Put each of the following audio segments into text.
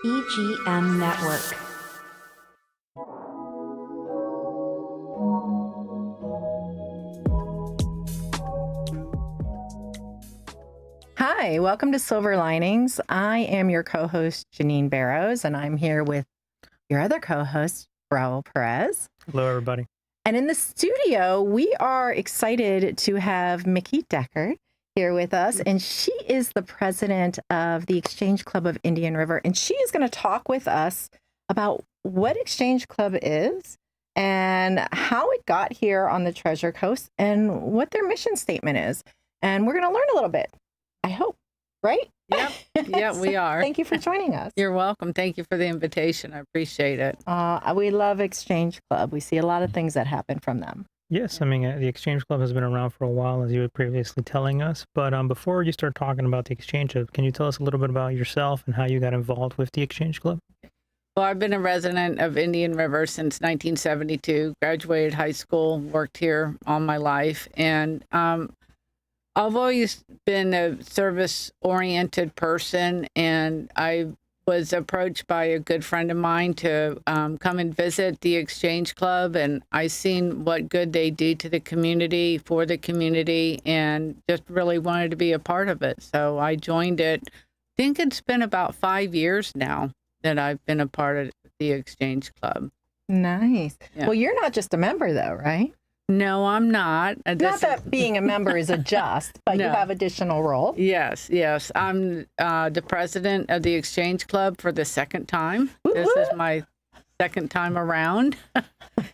EGM Network. Hi, welcome to Silver Linings. I am your co-host, Janine Barrows, and I'm here with your other co-host, Raul Perez. Hello, everybody. And in the studio, we are excited to have Micky Decker here with us, and she is the president of the Exchange Club of Indian River, and she is going to talk with us about what Exchange Club is and how it got here on the Treasure Coast and what their mission statement is. And we're going to learn a little bit, I hope, right? Yep. Yeah, we are. Thank you for joining us. You're welcome. Thank you for the invitation. I appreciate it. We love Exchange Club. We see a lot of things that happen from them. Yes, I mean, the Exchange Club has been around for a while, as you were previously telling us. But before you start talking about the Exchange Club, can you tell us a little bit about yourself and how you got involved with the Exchange Club? Well, I've been a resident of Indian River since 1972, graduated high school, worked here all my life. And I've always been a service-oriented person, and I was approached by a good friend of mine to come and visit the Exchange Club, and I seen what good they do to the community, for the community, and just really wanted to be a part of it. So I joined it. I think it's been about 5 years now that I've been a part of the Exchange Club. Nice. Yeah. Well, you're not just a member, though, right? No, I'm not. Not that being a member is a just, but No. you have additional role. Yes. I'm the president of the Exchange Club for the second time. Woo-hoo. This is my second time around,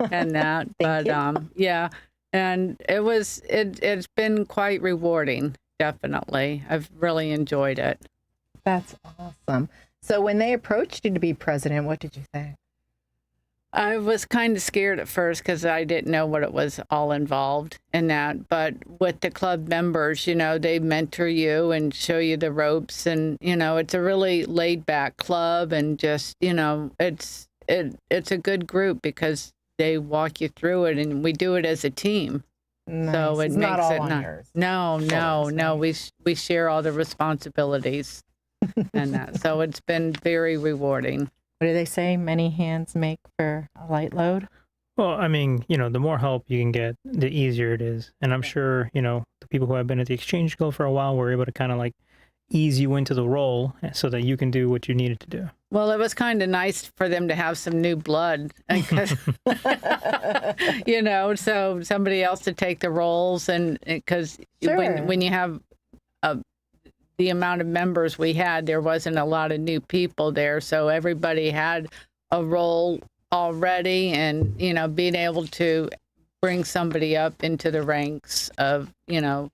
and that. Thank you. Yeah, and it's been quite rewarding. Definitely, I've really enjoyed it. That's awesome. So when they approached you to be president, what did you think? I was kind of scared at first because I didn't know what it was all involved in that. But with the club members, they mentor you and show you the ropes. And, it's a really laid back club. And just, it's a good group because they walk you through it. And we do it as a team. Nice. So it It's makes not all it on not. yours. No. We share all the responsibilities and that. So it's been very rewarding. What do they say? Many hands make for a light load. Well, I mean, the more help you can get, the easier it is. And I'm sure, the people who have been at the Exchange Club for a while were able to kind of like ease you into the role so that you can do what you needed to do. Well, it was kind of nice for them to have some new blood, because, so somebody else to take the roles. And because Sure. when you have the amount of members we had, there wasn't a lot of new people there. So everybody had a role already, and, being able to bring somebody up into the ranks of, That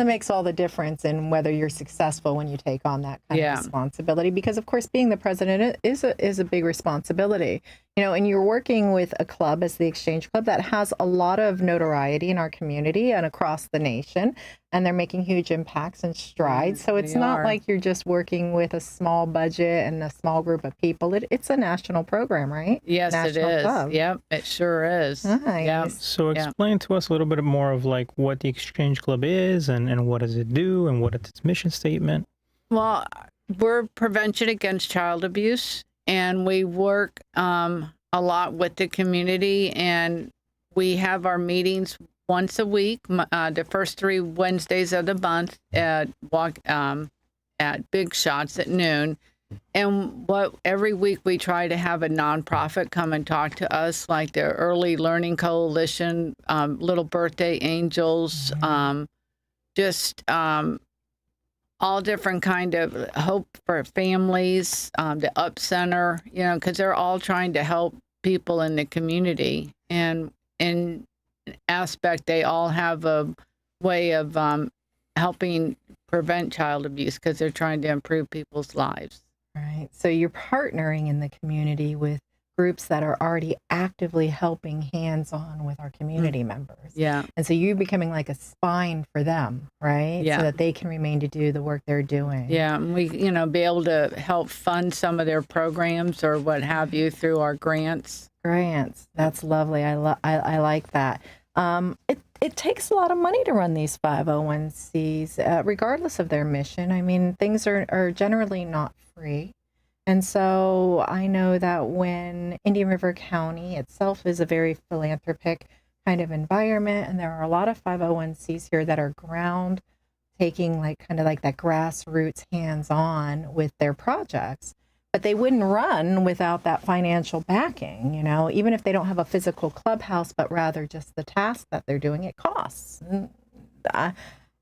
makes all the difference in whether you're successful when you take on that kind of responsibility. Because, of course, being the president is a big responsibility. And you're working with a club as the Exchange Club that has a lot of notoriety in our community and across the nation. And they're making huge impacts and strides. So it's not like you're just working with a small budget and a small group of people. It's a national program, right? Yes, National it is. club. Yep, it sure is. Nice. Yep. So explain to us a little bit more of like what the Exchange Club is and what does it do and what is its mission statement. Well, we're prevention against child abuse, and we work a lot with the community, and we have our meetings once a week, the first 3 Wednesdays of the month at Big Shots at noon. And every week we try to have a nonprofit come and talk to us, like the Early Learning Coalition, Little Birthday Angels, all different kind of hope for families, the Up Center, because they're all trying to help people in the community. And in aspect, they all have a way of helping prevent child abuse because they're trying to improve people's lives. Right. So you're partnering in the community with groups that are already actively helping hands-on with our community members. Yeah. And so you're becoming like a spine for them, right? Yeah. So that they can remain to do the work they're doing. Yeah. And we, be able to help fund some of their programs or what have you through our grants. Grants. That's lovely. I like that. It takes a lot of money to run these 501Cs, regardless of their mission. I mean, things are generally not free. And so I know that when Indian River County itself is a very philanthropic kind of environment, and there are a lot of 501(c)s here that are ground taking, like kind of like that grassroots hands-on with their projects. But they wouldn't run without that financial backing, you know, even if they don't have a physical clubhouse, but rather just the task that they're doing, it costs.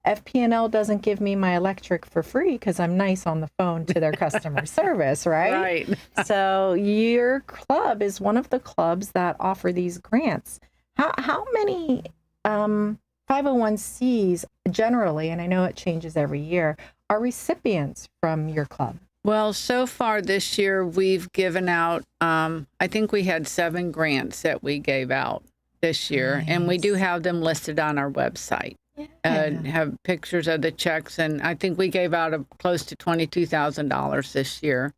FP&L doesn't give me my electric for free because I'm nice on the phone to their customer service, right? Right. So your club is one of the clubs that offer these grants. How many 501(c)s generally, and I know it changes every year, are recipients from your club? Well, so far this year, we've given out, I think we had 7 grants that we gave out this year, and we do have them listed on our website. Have pictures of the checks, and I think we gave out close to $22,000 this year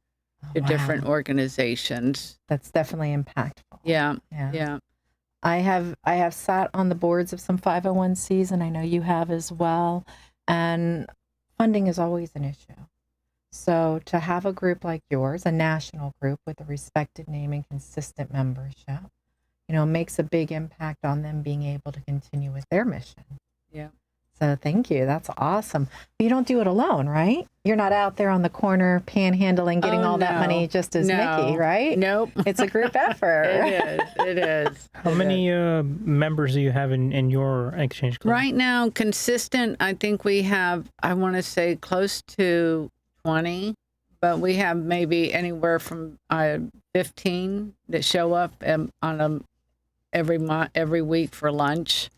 to different organizations. That's definitely impactful. Yeah. I have sat on the boards of some 501(c)s, and I know you have as well, and funding is always an issue. So to have a group like yours, a national group with a respected name and consistent membership, you know, makes a big impact on them being able to continue with their mission. Yeah. So thank you. That's awesome. But you don't do it alone, right? You're not out there on the corner panhandling, getting all that money just as Micky, right? Nope. It's a group effort. It is. How many members do you have in your exchange club? Right now, consistent, I think we have, I want to say close to 20, but we have maybe anywhere from 15 that show up on every week for lunch,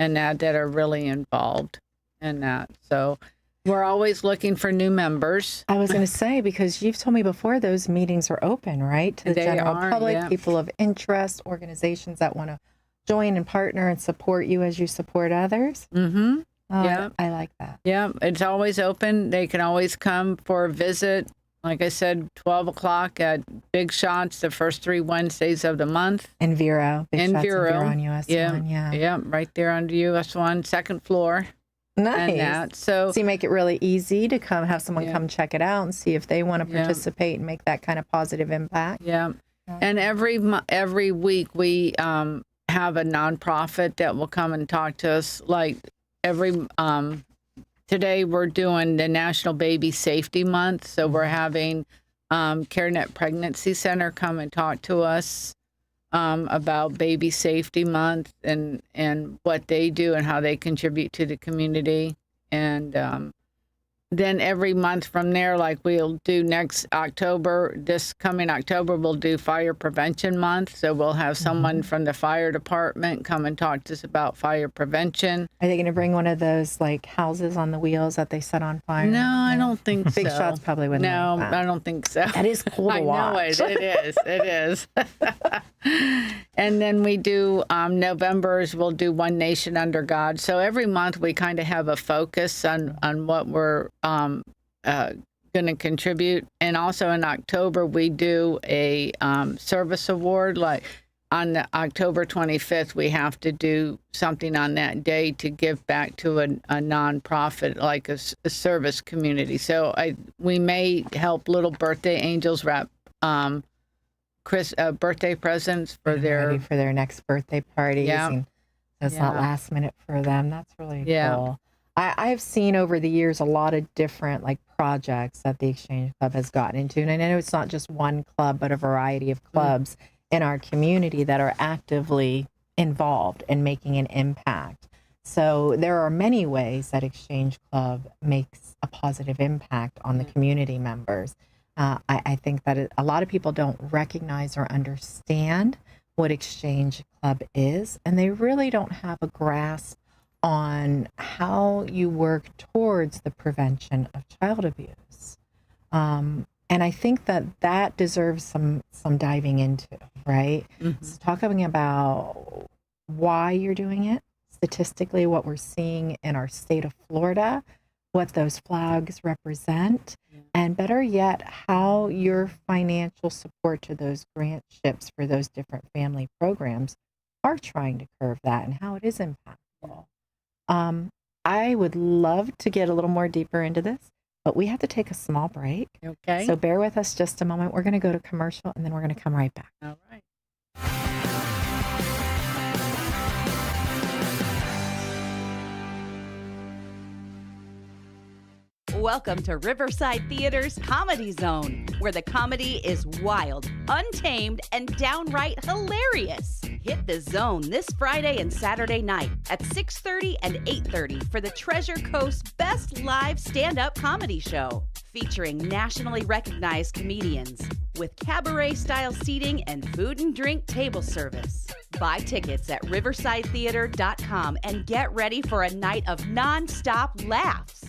and that are really involved in that. So we're always looking for new members. I was going to say, because you've told me before, those meetings are open, right? To the general public, people of interest, organizations that want to join and partner and support you as you support others. Mm-hmm. Oh, yeah. I like that. Yeah, it's always open. They can always come for a visit. Like I said, 12 o'clock at Big Shots, the first 3 Wednesdays of the month. In Vero. Big Shots in Vero on US 1, Yeah, right there on US 1, second floor. Nice. So you make it really easy to have someone come check it out and see if they want to participate and make that kind of positive impact. Yeah. And every week we have a nonprofit that will come and talk to us. Like today we're doing the National Baby Safety Month, so we're having CareNet Pregnancy Center come and talk to us about Baby Safety Month and what they do and how they contribute to the community. And then every month from there, like we'll do next October, this coming October, we'll do Fire Prevention Month. So we'll have someone from the fire department come and talk to us about fire prevention. Are they going to bring one of those like houses on the wheels that they set on fire? No, I don't think so. Big Shots probably wouldn't. No, like that. I don't think so. That is cool to watch. I know it is. And then we do November's, we'll do One Nation Under God. So every month we kind of have a focus on what we're going to contribute. And also in October, we do a service award. Like on October 25th, we have to do something on that day to give back to a nonprofit, like a service community. So we may help Little Birthday Angels wrap birthday presents for their next birthday parties. Yeah. And it's not last minute for them. That's really cool. I've seen over the years a lot of different like projects that the Exchange Club has gotten into. And I know it's not just one club, but a variety of clubs in our community that are actively involved in making an impact. So there are many ways that Exchange Club makes a positive impact on the community members. I think that a lot of people don't recognize or understand what Exchange Club is, and they really don't have a grasp on how you work towards the prevention of child abuse. And I think that deserves some diving into, right? Mm-hmm. So talking about why you're doing it, statistically, what we're seeing in our state of Florida, what those flags represent, and better yet, how your financial support to those grant ships for those different family programs are trying to curb that and how it is impactful. I would love to get a little more deeper into this, but we have to take a small break. Okay. So bear with us just a moment. We're going to go to commercial, and then we're going to come right back. All right. Welcome to Riverside Theater's Comedy Zone, where the comedy is wild, untamed, and downright hilarious. Hit the zone this Friday and Saturday night at 6:30 and 8:30 for the Treasure Coast's best live stand-up comedy show, featuring nationally recognized comedians with cabaret-style seating and food and drink table service. Buy tickets at riversidetheater.com and get ready for a night of non-stop laughs.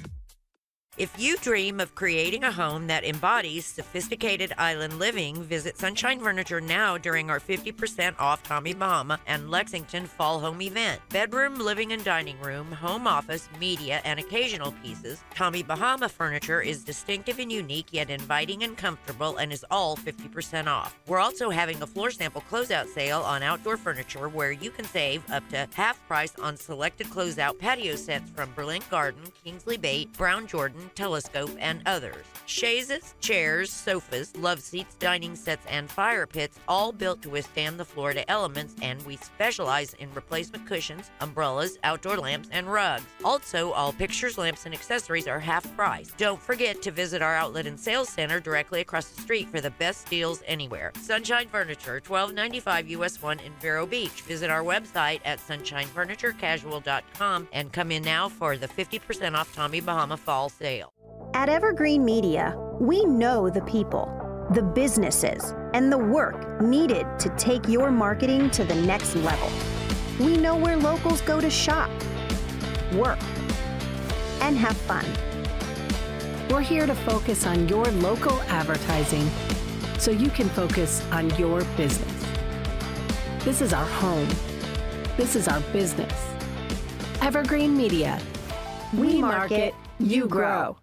If you dream of creating a home that embodies sophisticated island living, visit Sunshine Furniture now during our 50% off Tommy Bahama and Lexington Fall Home event. Bedroom, living and dining room, home office, media, and occasional pieces, Tommy Bahama furniture is distinctive and unique, yet inviting and comfortable, and is all 50% off. We're also having a floor sample closeout sale on outdoor furniture where you can save up to half price on selected closeout patio sets from Berlin Garden, Kingsley Bait, Brown Jordan, Telescope, and others. Chaises, chairs, sofas, love seats, dining sets, and fire pits, all built to withstand the Florida elements, and we specialize in replacement cushions, umbrellas, outdoor lamps, and rugs. Also, all pictures, lamps, and accessories are half price. Don't forget to visit our outlet and sales center directly across the street for the best deals anywhere. Sunshine Furniture, 1295 US 1 in Vero Beach. Visit our website at sunshinefurniturecasual.com and come in now for the 50% off Tommy Bahama Fall sale. At Evergreen Media, we know the people, the businesses, and the work needed to take your marketing to the next level. We know where locals go to shop, work, and have fun. We're here to focus on your local advertising so you can focus on your business. This is our home. This is our business. Evergreen Media. We market, you grow.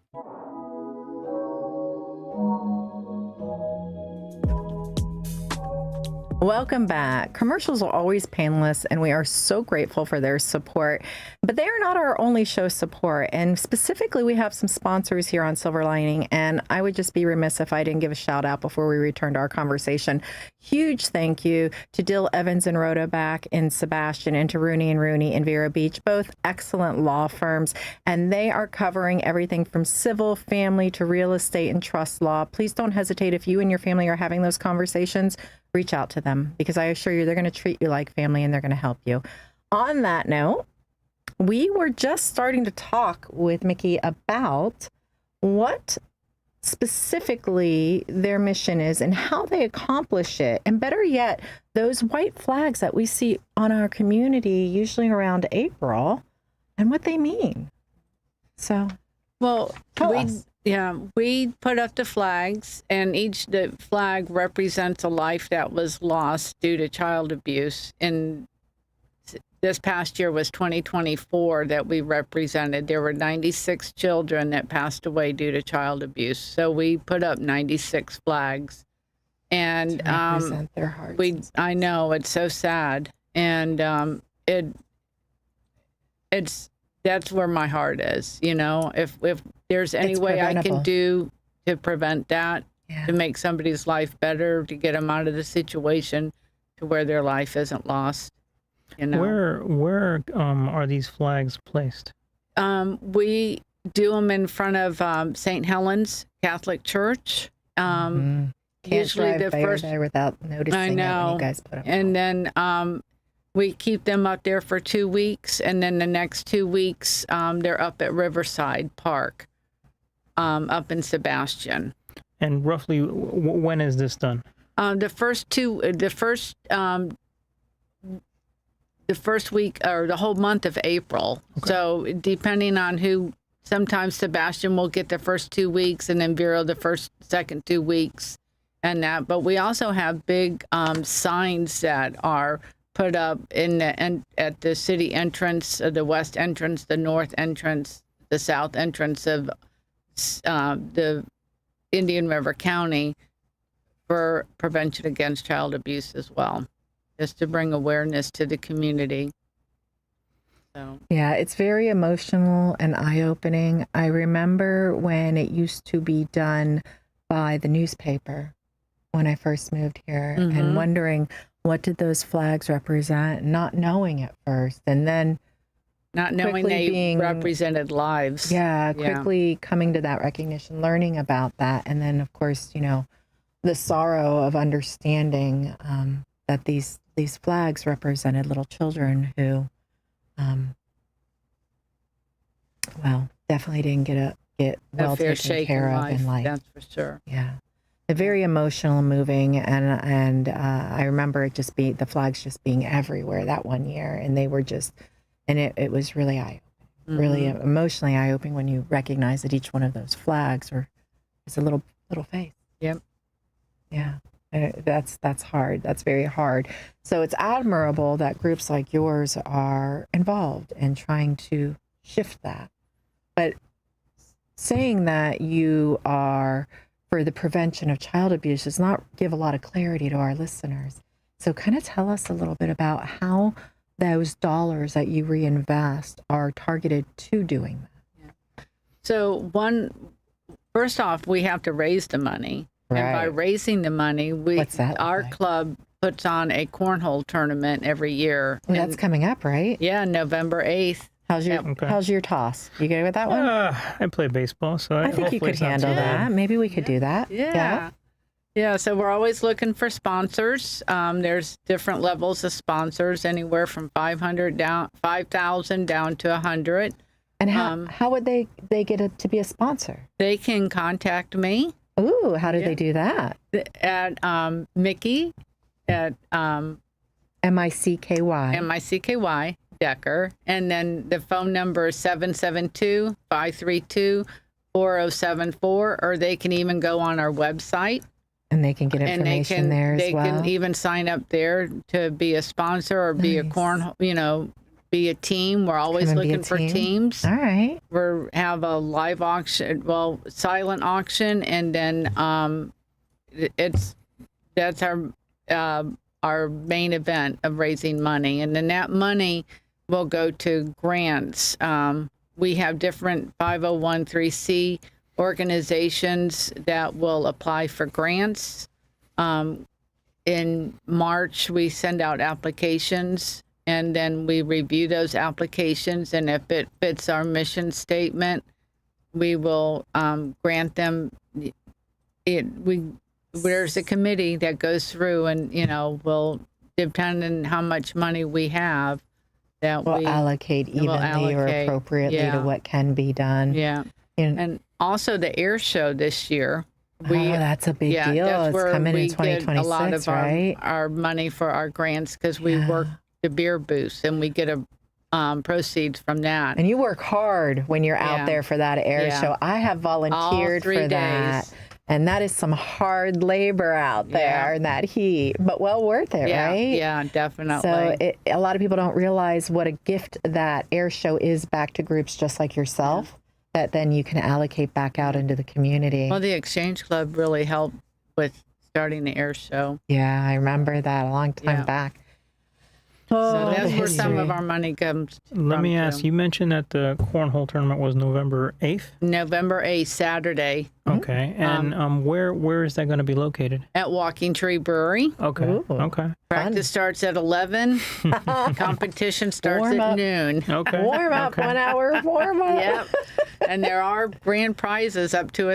Welcome back. Commercials are always painless, and we are so grateful for their support. But they are not our only show support. And specifically, we have some sponsors here on Silver Lining, and I would just be remiss if I didn't give a shout out before we return to our conversation. Huge thank you to Dill Evans and Rhoda back in Sebastian, and to Rooney and Rooney in Vero Beach, both excellent law firms, and they are covering everything from civil, family, to real estate and trust law. Please don't hesitate if you and your family are having those conversations. Reach out to them, because I assure you they're going to treat you like family and they're going to help you. On that note, we were just starting to talk with Micky about what specifically their mission is and how they accomplish it. And better yet, those white flags that we see on our community, usually around April, and what they mean. So, Well, tell us. Yeah, we put up the flags, and the flag represents a life that was lost due to child abuse. And this past year was 2024 that we represented. There were 96 children that passed away due to child abuse. So we put up 96 flags, and To represent their hearts. I know, it's so sad, and that's where my heart is. You know, if there's any It's way I preventable. can do to prevent that, Yeah. to make somebody's life better, to get them out of the situation to where their life isn't lost. You know, Where are these flags placed? we do them in front of St. Helen's Catholic Church. Can't Usually drive the by first, there without noticing I it when know, you guys put them and then we keep them up there for 2 weeks, and then the next 2 weeks they're up at Riverside Park, up in Sebastian. And roughly, when is this done? The first week or the whole month of April. Okay. So depending on who, sometimes Sebastian will get the first 2 weeks, and then Vero the second 2 weeks, and that. But we also have big signs that are put up at the city entrance, the west entrance, the north entrance, the south entrance of the Indian River County, for prevention against child abuse as well, just to bring awareness to the community. So Yeah, it's very emotional and eye-opening. I remember when it used to be done by the newspaper when I first moved here and wondering what did those flags represent, not knowing at first, and then not knowing they represented lives. Yeah, quickly coming to that recognition, learning about that, and then of course, the sorrow of understanding that these flags represented little children who, definitely didn't get well taken care of in life. That's for sure. Yeah, very emotional, moving, and I remember the flags just being everywhere that one year, and they were just, and it was really really emotionally eye-opening when you recognize that each one of those flags is a little face. Yep. Yeah. That's hard. That's very hard. So it's admirable that groups like yours are involved in trying to shift that. But saying that you are for the prevention of child abuse does not give a lot of clarity to our listeners. So kind of tell us a little bit about how those dollars that you reinvest are targeted to doing that. Yeah. So first off, we have to raise the money. Right. And by raising the money, our club puts on a cornhole tournament every year. Well, that's coming up, right? Yeah, November 8th. How's your toss? You good with that one? I play baseball, so I think you could handle that. Maybe we could do that. Yeah, so we're always looking for sponsors. There's different levels of sponsors, anywhere from 500 down, 5,000 down to 100. And how would they get to be a sponsor? They can contact me. Ooh, how do they do that? At Micky at Micky Decker, and then the phone number is 772-532-4074, or they can even go on our website. And they can get information there as well. They can even sign up there to be a sponsor or be a cornhole, be a team. We're always looking for teams. All right. We have a live auction, silent auction, and then that's our main event of raising money, and then that money will go to grants. We have different 501(c) organizations that will apply for grants. In March, we send out applications, and then we review those applications, and if it fits our mission statement, we will grant them. There's a committee that goes through and, will, depending on how much money we have, that we'll allocate evenly or appropriately to what can be done. Yeah. And also the air show this year. That's a big deal. It's coming in 2026, get a lot of right? our money for our grants because we work the beer booth and we get proceeds from that. And you work hard when you're out there for that air show. I have volunteered for that. And that is some hard labor out there in that heat, but well worth it, right? Yeah, definitely. So a lot of people don't realize what a gift that air show is back to groups just like yourself, that then you can allocate back out into the community. Well, the Exchange Club really helped with starting the air show. Yeah, I remember that a long time back. So that's where some of our money comes from. Let me ask, you mentioned that the cornhole tournament was November 8th? November 8th, Saturday. Okay. And where is that going to be located? At Walking Tree Brewery. Okay. Ooh. Okay. Practice starts at 11. Competition starts at noon. Okay. Warm up, 1 hour warm up. Yep. And there are grand prizes up to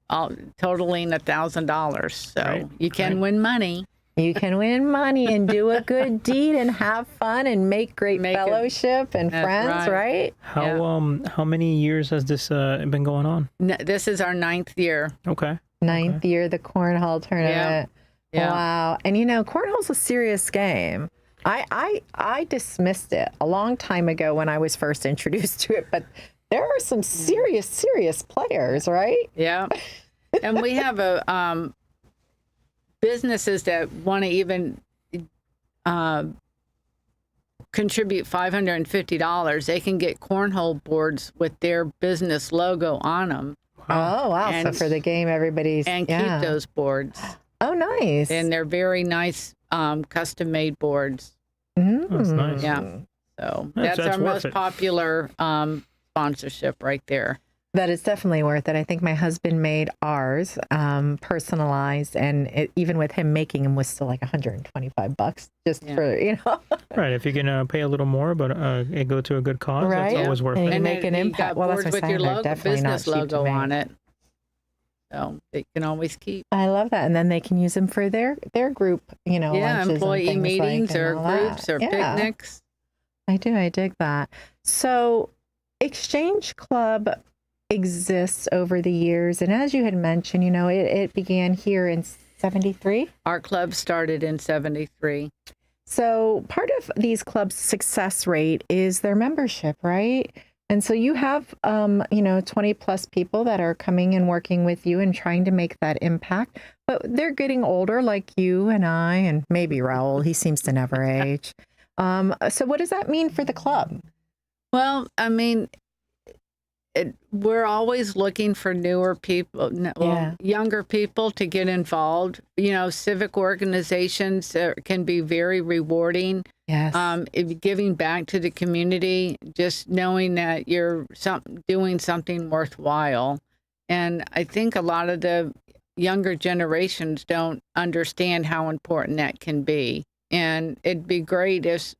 totaling $1,000. So you can win money. You can win money and do a good deed and have fun and make fellowship and friends, right? How many years has this been going on? This is our 9th year. Okay. 9th year, the cornhole tournament. Yeah. Wow. And cornhole's a serious game. I dismissed it a long time ago when I was first introduced to it, but there are some serious players, right? Yeah. And we have businesses that want to even contribute $550. They can get cornhole boards with their business logo on them. Oh, wow. So for the game, everybody's... And keep those boards. Oh, nice. And they're very nice custom-made boards. That's nice. Yeah. So That's that's our worth most it. popular sponsorship right there. That is definitely worth it. I think my husband made ours personalized, and even with him making them was still like $125 just for, Right. If you can pay a little more, but it go to a good cause, Right. that's always worth And it. you make an you impact. got Well, that's boards what I'm with your saying. They're logo, definitely not business cheap to logo make. on it. So they can always keep. I love that. And then they can use them for their group, lunches and employee things meetings like, or and all groups that. or Yeah, picnics. I do. I dig that. So Exchange Club exists over the years. And as you had mentioned, it began here in 73. Our club started in 73. So part of these clubs' success rate is their membership, right? And so you have, 20 plus people that are coming and working with you and trying to make that impact. But they're getting older, like you and I, and maybe Raul. He seems to never age. So what does that mean for the club? Well, I mean, we're always looking for newer people, younger people to get involved. Civic organizations can be very rewarding. Yes. Giving back to the community, just knowing that you're doing something worthwhile. And I think a lot of the younger generations don't understand how important that can be. And it'd be great if,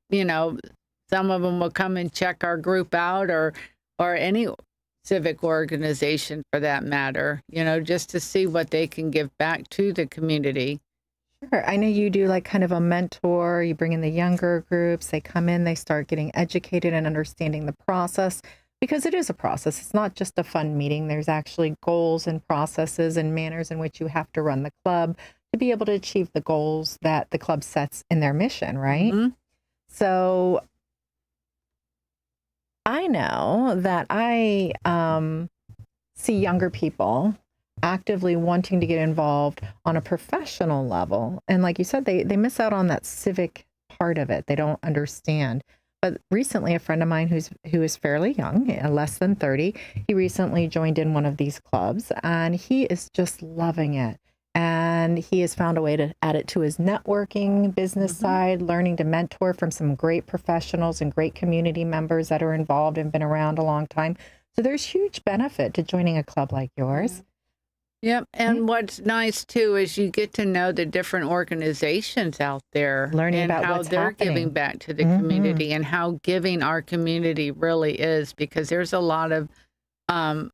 some of them will come and check our group out or any civic organization for that matter, just to see what they can give back to the community. Sure. I know you do like kind of a mentor. You bring in the younger groups. They come in, they start getting educated and understanding the process, because it is a process. It's not just a fun meeting. There's actually goals and processes and manners in which you have to run the club to be able to achieve the goals that the club sets in their mission, right? Mm-hmm. So I know that I see younger people actively wanting to get involved on a professional level. And like you said, they miss out on that civic part of it. They don't understand. But recently, a friend of mine who is fairly young, less than 30, he recently joined in one of these clubs, and he is just loving it. And he has found a way to add it to his networking business side, learning to mentor from some great professionals and great community members that are involved and been around a long time. So there's huge benefit to joining a club like yours. Yep. And what's nice too is you get to know the different organizations out there, Learning and about how what's they're happening. giving back to the community and how giving our community really is, because there's a lot of giving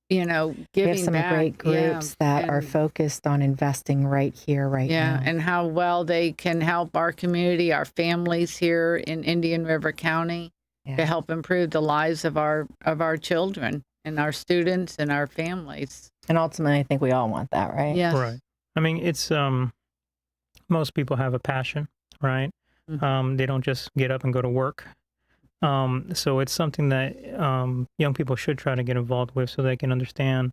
We have some back. great groups that are focused on investing right here, right now. And how well they can help our community, our families here in Indian River County, to help improve the lives of our children and our students and our families. And ultimately, I think we all want that, right? Yes. Right. I mean, it's most people have a passion, right? They don't just get up and go to work. So it's something that young people should try to get involved with, so they can understand,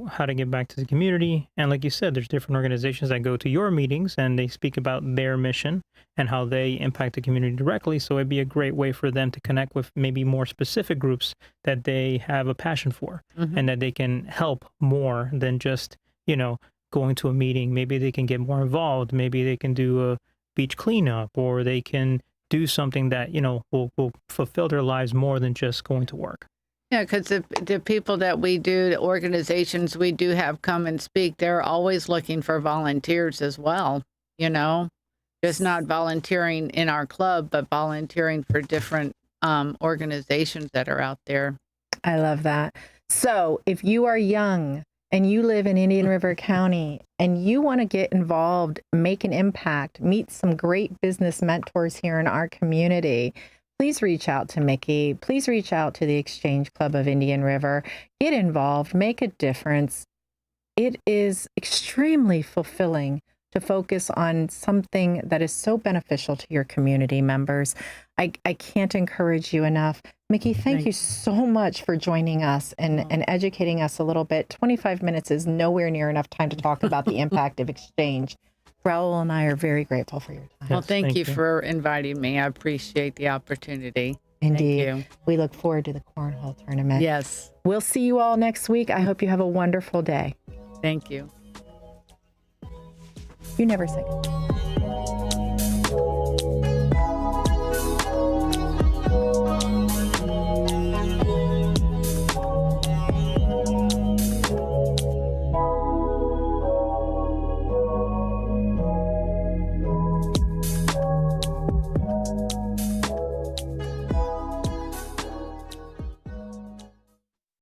how to give back to the community. And like you said, there's different organizations that go to your meetings and they speak about their mission and how they impact the community directly. So it'd be a great way for them to connect with maybe more specific groups that they have a passion for, and that they can help more than just, going to a meeting. Maybe they can get more involved. Maybe they can do a beach cleanup, or they can do something that, will fulfill their lives more than just going to work. Yeah, because the people that we do, the organizations we do have come and speak, they're always looking for volunteers as well, just not volunteering in our club, but volunteering for different organizations that are out there. I love that. So if you are young and you live in Indian River County and you want to get involved, make an impact, meet some great business mentors here in our community, please reach out to Micky. Please reach out to the Exchange Club of Indian River. Get involved, make a difference. It is extremely fulfilling to focus on something that is so beneficial to your community members. I can't encourage you enough. Micky, thank you so much for joining us and educating us a little bit. 25 minutes is nowhere near enough time to talk about the impact of exchange. Raul and I are very grateful for your time. Well, thank you you. for inviting me. I appreciate the opportunity. Indeed. Thank you. We look forward to the cornhole tournament. Yes. We'll see you all next week. I hope you have a wonderful day. Thank you. You never say goodbye.